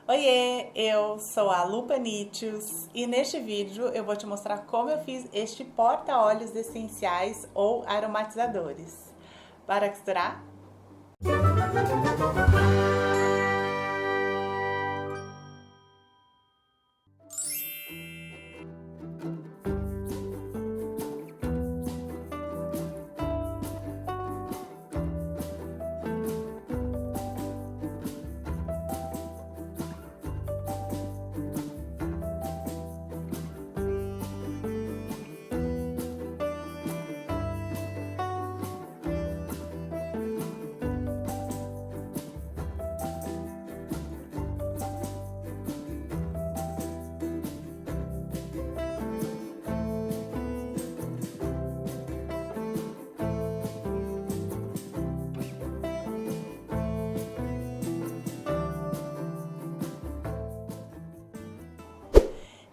Oiê, eu sou a Lu Panitius e neste vídeo eu vou te mostrar como eu fiz este porta-óleos essenciais ou aromatizadores. Bora costurar?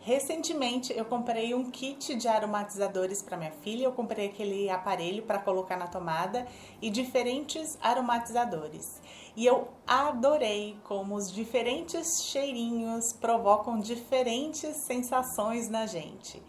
Recentemente eu comprei um kit de aromatizadores para minha filha. Eu comprei aquele aparelho para colocar na tomada e diferentes aromatizadores. E eu adorei como os diferentes cheirinhos provocam diferentes sensações na gente.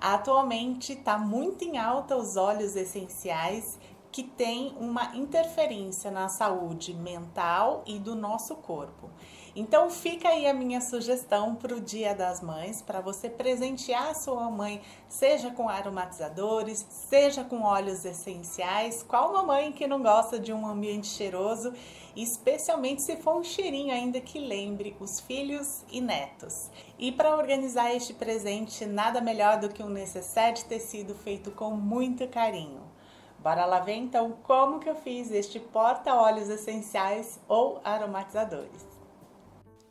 Atualmente está muito em alta os óleos essenciais que têm uma interferência na saúde mental e do nosso corpo. Então fica aí a minha sugestão para o Dia das Mães, para você presentear a sua mãe, seja com aromatizadores, seja com óleos essenciais. Qual mamãe que não gosta de um ambiente cheiroso, especialmente se for um cheirinho ainda que lembre os filhos e netos. E para organizar este presente, nada melhor do que um necessaire de tecido feito com muito carinho. Bora lá ver então como que eu fiz este porta-óleos essenciais ou aromatizadores.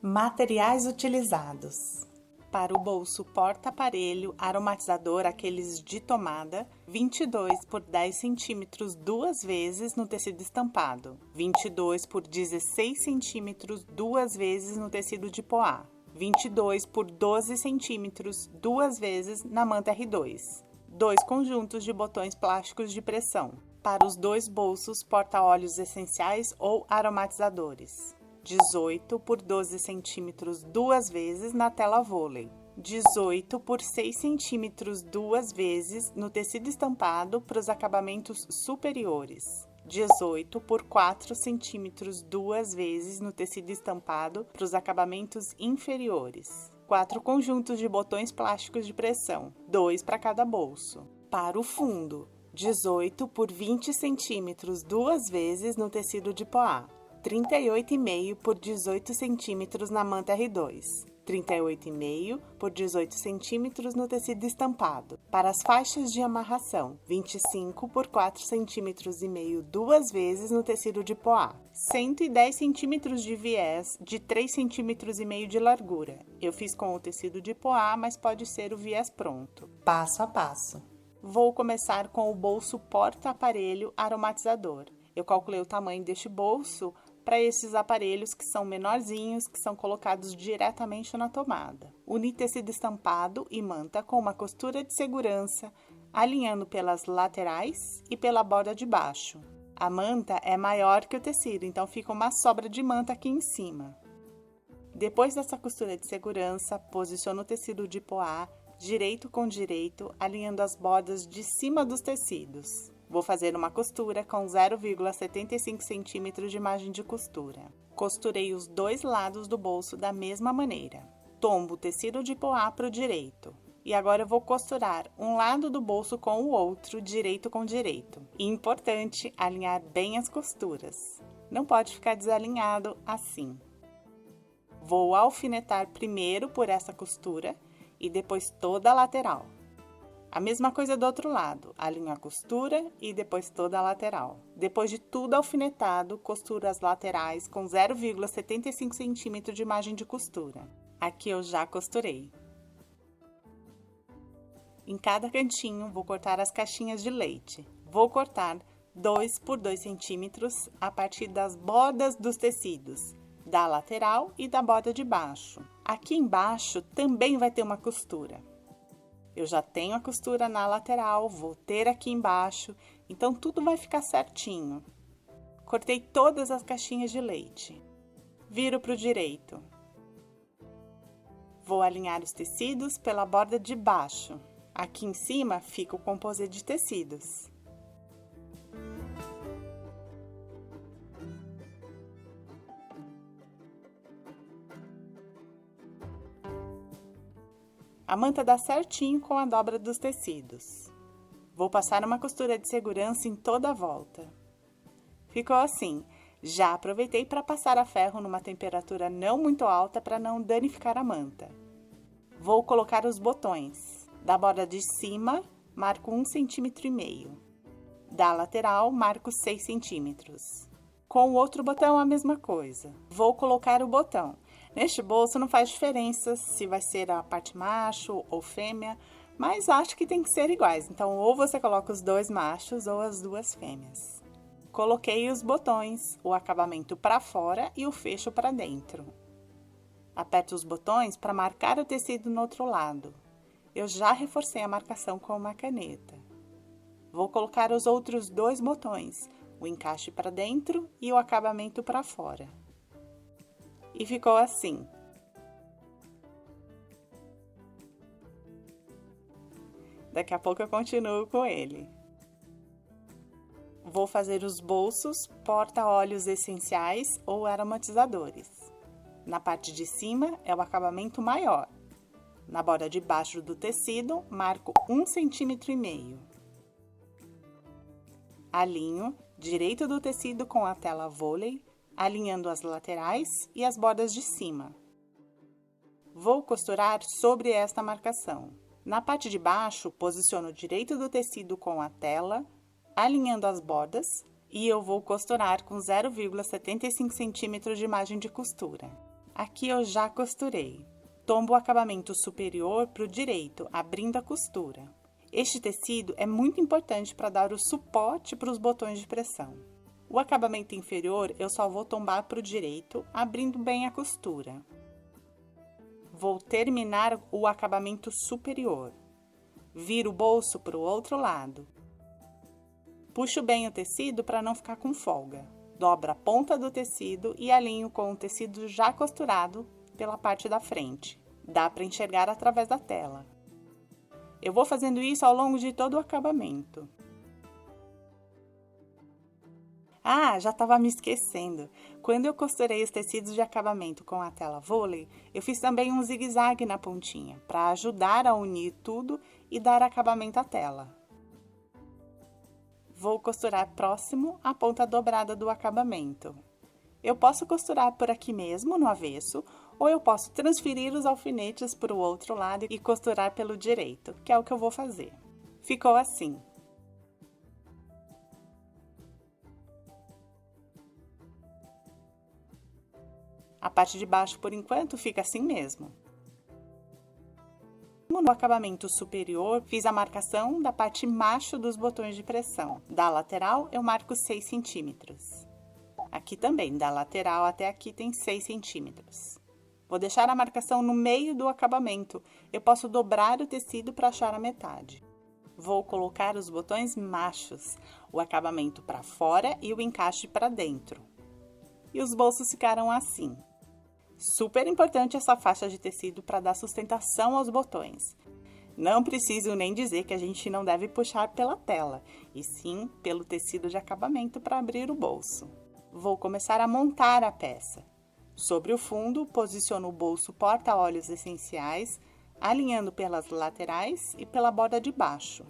Materiais utilizados. Para o bolso porta-aparelho aromatizador, aqueles de tomada, 22 por 10 centímetros duas vezes no tecido estampado, 22 por 16 centímetros duas vezes no tecido de poá, 22 por 12 centímetros duas vezes na manta R2. 2 conjuntos de botões plásticos de pressão. Para os dois bolsos porta-óleos essenciais ou aromatizadores. 18 por 12 centímetros duas vezes na tela vôlei, 18 por 6 centímetros duas vezes no tecido estampado para os acabamentos superiores, 18 por 4 centímetros duas vezes no tecido estampado para os acabamentos inferiores. 4 conjuntos de botões plásticos de pressão, 2 para cada bolso. Para o fundo, 18 por 20 centímetros duas vezes no tecido de poá. 38,5 por 18 centímetros na manta R2, 38,5 por 18 centímetros no tecido estampado. Para as faixas de amarração, 25 por 4 centímetros e meio duas vezes no tecido de poá. 110 centímetros de viés de 3 centímetros e meio de largura. Eu fiz com o tecido de poá, mas pode ser o viés pronto. Passo a passo. Vou começar com o bolso porta-aparelho aromatizador. Eu calculei o tamanho deste bolso para esses aparelhos que são menorzinhos, que são colocados diretamente na tomada. Uni tecido estampado e manta com uma costura de segurança, alinhando pelas laterais e pela borda de baixo. A manta é maior que o tecido, então fica uma sobra de manta aqui em cima. Depois dessa costura de segurança, posiciono o tecido de poá, direito com direito, alinhando as bordas de cima dos tecidos. Vou fazer uma costura com 0,75 centímetros de margem de costura. Costurei os dois lados do bolso da mesma maneira. Tombo o tecido de poá para o direito. E agora eu vou costurar um lado do bolso com o outro, direito com direito. E importante, alinhar bem as costuras. Não pode ficar desalinhado assim. Vou alfinetar primeiro por essa costura e depois toda a lateral. A mesma coisa do outro lado, alinho a costura e depois toda a lateral. Depois de tudo alfinetado, costuro as laterais com 0,75 centímetro de margem de costura. Aqui eu já costurei. Em cada cantinho, vou cortar as caixinhas de leite. Vou cortar 2 por 2 centímetros a partir das bordas dos tecidos, da lateral e da borda de baixo. Aqui embaixo também vai ter uma costura. Eu já tenho a costura na lateral, vou ter aqui embaixo, então tudo vai ficar certinho. Cortei todas as caixinhas de leite. Viro para o direito. Vou alinhar os tecidos pela borda de baixo. Aqui em cima fica o composê de tecidos. A manta dá certinho com a dobra dos tecidos. Vou passar uma costura de segurança em toda a volta. Ficou assim. Já aproveitei para passar a ferro numa temperatura não muito alta para não danificar a manta. Vou colocar os botões. Da borda de cima, marco 1,5 cm. Da lateral, marco 6 cm. Com o outro botão, a mesma coisa. Vou colocar o botão. Neste bolso não faz diferença se vai ser a parte macho ou fêmea, mas acho que tem que ser iguais. Então, ou você coloca os 2 machos ou as 2 fêmeas. Coloquei os botões, o acabamento para fora e o fecho para dentro. Aperto os botões para marcar o tecido no outro lado. Eu já reforcei a marcação com uma caneta. Vou colocar os outros 2 botões, o encaixe para dentro e o acabamento para fora. E ficou assim. Daqui a pouco eu continuo com ele. Vou fazer os bolsos porta-óleos essenciais ou aromatizadores. Na parte de cima é o acabamento maior. Na borda de baixo do tecido, marco 1,5 cm. Alinho direito do tecido com a tela vôlei, alinhando as laterais e as bordas de cima. Vou costurar sobre esta marcação. Na parte de baixo, posiciono direito do tecido com a tela, alinhando as bordas, e eu vou costurar com 0,75 cm de margem de costura. Aqui eu já costurei. Tombo o acabamento superior para o direito, abrindo a costura. Este tecido é muito importante para dar o suporte para os botões de pressão. O acabamento inferior eu só vou tombar para o direito, abrindo bem a costura. Vou terminar o acabamento superior. Viro o bolso para o outro lado. Puxo bem o tecido para não ficar com folga. Dobro a ponta do tecido e alinho com o tecido já costurado pela parte da frente. Dá para enxergar através da tela. Eu vou fazendo isso ao longo de todo o acabamento. Ah, já estava me esquecendo. Quando eu costurei os tecidos de acabamento com a tela vôlei, eu fiz também um zigue-zague na pontinha, para ajudar a unir tudo e dar acabamento à tela. Vou costurar próximo à ponta dobrada do acabamento. Eu posso costurar por aqui mesmo, no avesso, ou eu posso transferir os alfinetes para o outro lado e costurar pelo direito, que é o que eu vou fazer. Ficou assim. A parte de baixo, por enquanto, fica assim mesmo. No acabamento superior, fiz a marcação da parte macho dos botões de pressão. Da lateral, eu marco 6 cm. Aqui também, da lateral até aqui tem 6 cm. Vou deixar a marcação no meio do acabamento. Eu posso dobrar o tecido para achar a metade. Vou colocar os botões machos, o acabamento para fora e o encaixe para dentro. E os bolsos ficaram assim. Super importante essa faixa de tecido para dar sustentação aos botões. Não preciso nem dizer que a gente não deve puxar pela tela, e sim pelo tecido de acabamento para abrir o bolso. Vou começar a montar a peça. Sobre o fundo, posiciono o bolso porta-óleos essenciais, alinhando pelas laterais e pela borda de baixo.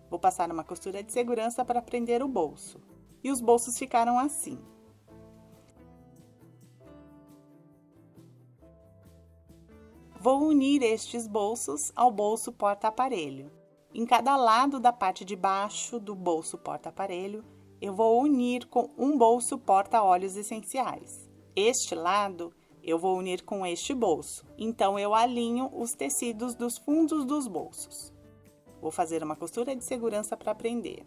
Vou passar uma costura de segurança para prender o bolso. E os bolsos ficaram assim. Vou unir estes bolsos ao bolso porta-aparelho. Em cada lado da parte de baixo do bolso porta-aparelho, eu vou unir com um bolso porta-óleos essenciais. Este lado, eu vou unir com este bolso. Então, eu alinho os tecidos dos fundos dos bolsos. Vou fazer uma costura de segurança para prender.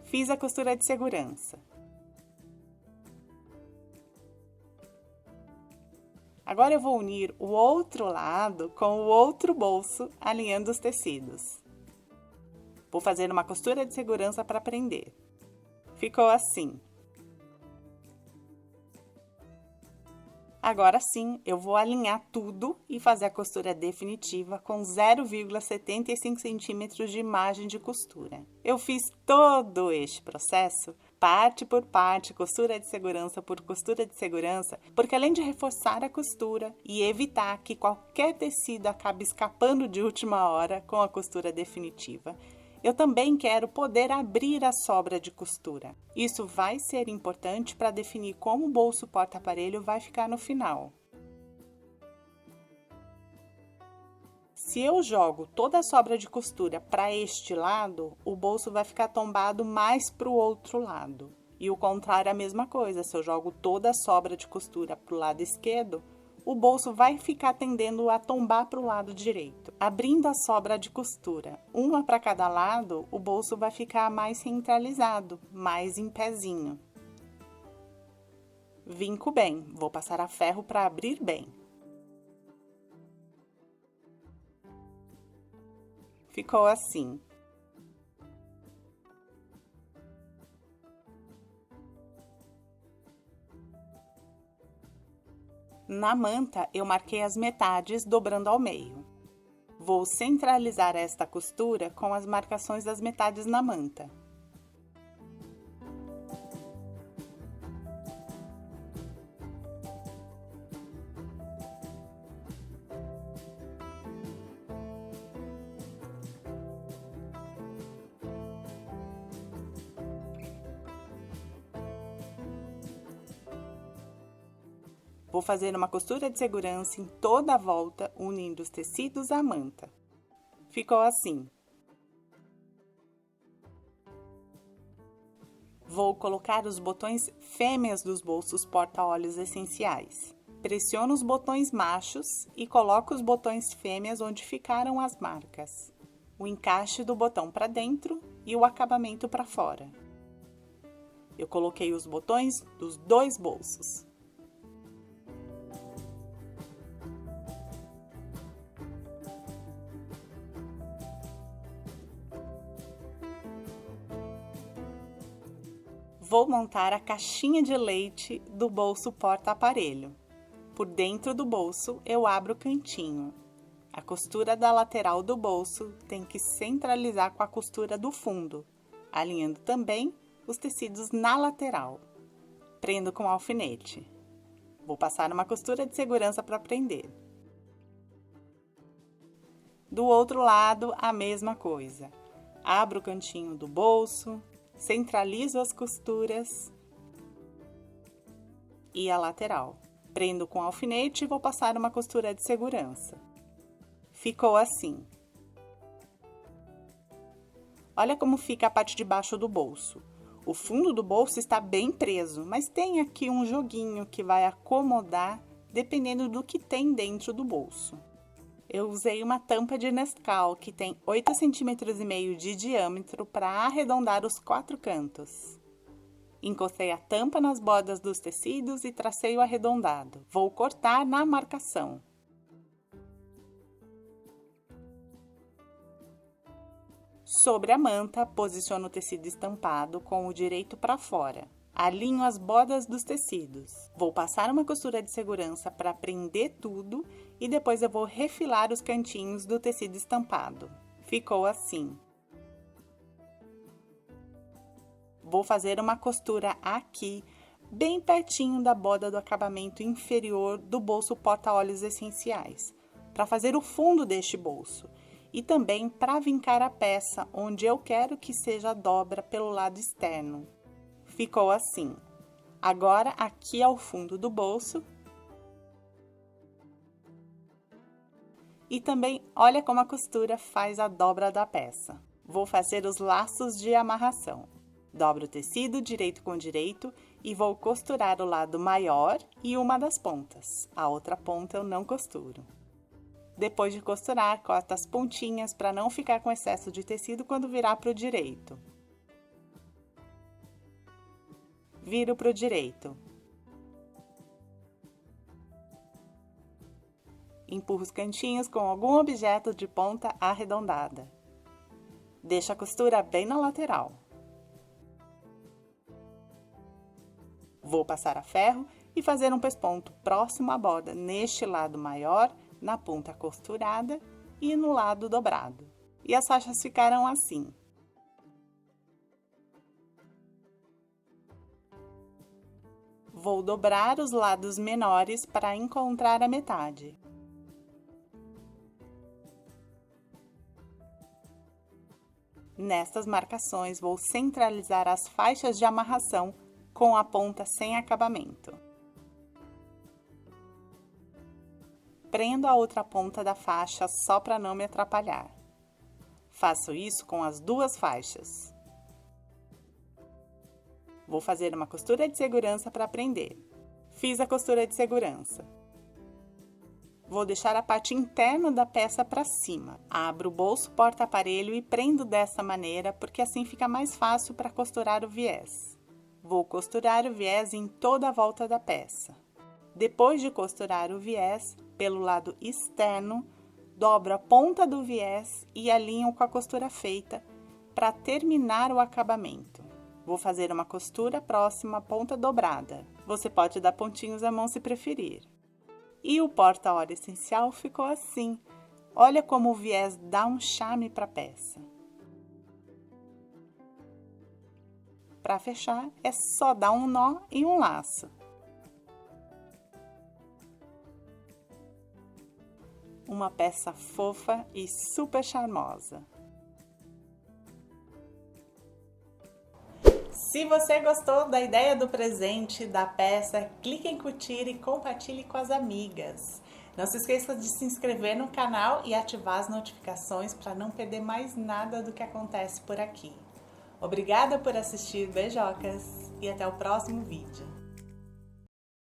Fiz a costura de segurança. Agora, eu vou unir o outro lado com o outro bolso, alinhando os tecidos. Vou fazer uma costura de segurança para prender. Ficou assim. Agora sim, eu vou alinhar tudo e fazer a costura definitiva com 0,75 centímetros de margem de costura. Eu fiz todo este processo, parte por parte, costura de segurança por costura de segurança, porque além de reforçar a costura e evitar que qualquer tecido acabe escapando de última hora com a costura definitiva, eu também quero poder abrir a sobra de costura. Isso vai ser importante para definir como o bolso porta-aparelho vai ficar no final. Se eu jogo toda a sobra de costura para este lado, o bolso vai ficar tombado mais para o outro lado. E o contrário é a mesma coisa, se eu jogo toda a sobra de costura para o lado esquerdo, o bolso vai ficar tendendo a tombar para o lado direito. Abrindo a sobra de costura, uma para cada lado, o bolso vai ficar mais centralizado, mais em pezinho. Vinco bem, vou passar a ferro para abrir bem. Ficou assim. Na manta, eu marquei as metades dobrando ao meio. Vou centralizar esta costura com as marcações das metades na manta. Vou fazer uma costura de segurança em toda a volta, unindo os tecidos à manta. Ficou assim. Vou colocar os botões fêmeas dos bolsos porta-óleos essenciais. Pressiono os botões machos e coloco os botões fêmeas onde ficaram as marcas. O encaixe do botão para dentro e o acabamento para fora. Eu coloquei os botões dos dois bolsos. Vou montar a caixinha de leite do bolso porta-aparelho. Por dentro do bolso, eu abro o cantinho. A costura da lateral do bolso tem que centralizar com a costura do fundo, alinhando também os tecidos na lateral. Prendo com alfinete. Vou passar uma costura de segurança para prender. Do outro lado, a mesma coisa. Abro o cantinho do bolso, centralizo as costuras e a lateral. Prendo com alfinete e vou passar uma costura de segurança. Ficou assim. Olha como fica a parte de baixo do bolso. O fundo do bolso está bem preso, mas tem aqui um joguinho que vai acomodar dependendo do que tem dentro do bolso. Eu usei uma tampa de Nescau que tem 8,5 cm de diâmetro para arredondar os 4 cantos. Encostei a tampa nas bordas dos tecidos e tracei o arredondado. Vou cortar na marcação. Sobre a manta, posiciono o tecido estampado com o direito para fora. Alinho as bordas dos tecidos. Vou passar uma costura de segurança para prender tudo e depois eu vou refilar os cantinhos do tecido estampado. Ficou assim. Vou fazer uma costura aqui, bem pertinho da borda do acabamento inferior do bolso porta-óleos essenciais, para fazer o fundo deste bolso. E também para vincar a peça, onde eu quero que seja a dobra pelo lado externo. Ficou assim. Agora, aqui é o fundo do bolso. E também, olha como a costura faz a dobra da peça. Vou fazer os laços de amarração. Dobro o tecido direito com direito e vou costurar o lado maior e uma das pontas. A outra ponta eu não costuro. Depois de costurar, corto as pontinhas para não ficar com excesso de tecido quando virar para o direito. Viro para o direito. Empurro os cantinhos com algum objeto de ponta arredondada. Deixo a costura bem na lateral. Vou passar a ferro e fazer um pesponto próximo à borda, neste lado maior, na ponta costurada e no lado dobrado. E as faixas ficaram assim. Vou dobrar os lados menores para encontrar a metade. Nestas marcações, vou centralizar as faixas de amarração com a ponta sem acabamento. Prendo a outra ponta da faixa só para não me atrapalhar. Faço isso com as duas faixas. Vou fazer uma costura de segurança para prender. Fiz a costura de segurança. Vou deixar a parte interna da peça para cima. Abro o bolso porta-aparelho e prendo dessa maneira, porque assim fica mais fácil para costurar o viés. Vou costurar o viés em toda a volta da peça. Depois de costurar o viés, pelo lado externo, dobro a ponta do viés e alinho com a costura feita para terminar o acabamento. Vou fazer uma costura próxima à ponta dobrada. Você pode dar pontinhos à mão se preferir. E o porta-hora essencial ficou assim. Olha como o viés dá um charme para a peça. Para fechar, é só dar um nó e um laço. Uma peça fofa e super charmosa. Se você gostou da ideia do presente, da peça, clique em curtir e compartilhe com as amigas. Não se esqueça de se inscrever no canal e ativar as notificações para não perder mais nada do que acontece por aqui. Obrigada por assistir, beijocas, e até o próximo vídeo.